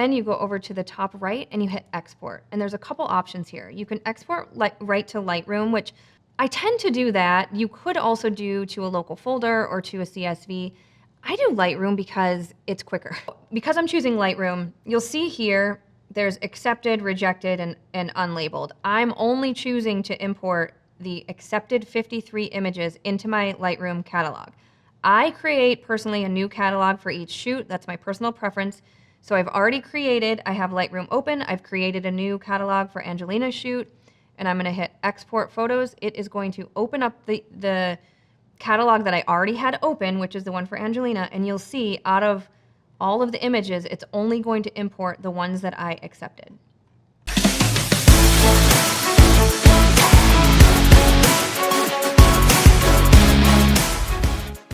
then you go over to the top right and you hit export. And there's a couple options here. You can export right to Lightroom, which I tend to do that. You could also do to a local folder or to a CSV. I do Lightroom because it's quicker. Because I'm choosing Lightroom, you'll see here there's accepted, rejected, and unlabeled. I'm only choosing to import the accepted 53 images into my Lightroom catalog. I create personally a new catalog for each shoot. That's my personal preference. So I have Lightroom open. I've created a new catalog for Angelina's shoot, and I'm gonna hit export photos. It is going to open up the catalog that I already had open, which is the one for Angelina, and you'll see out of all of the images, it's only going to import the ones that I accepted.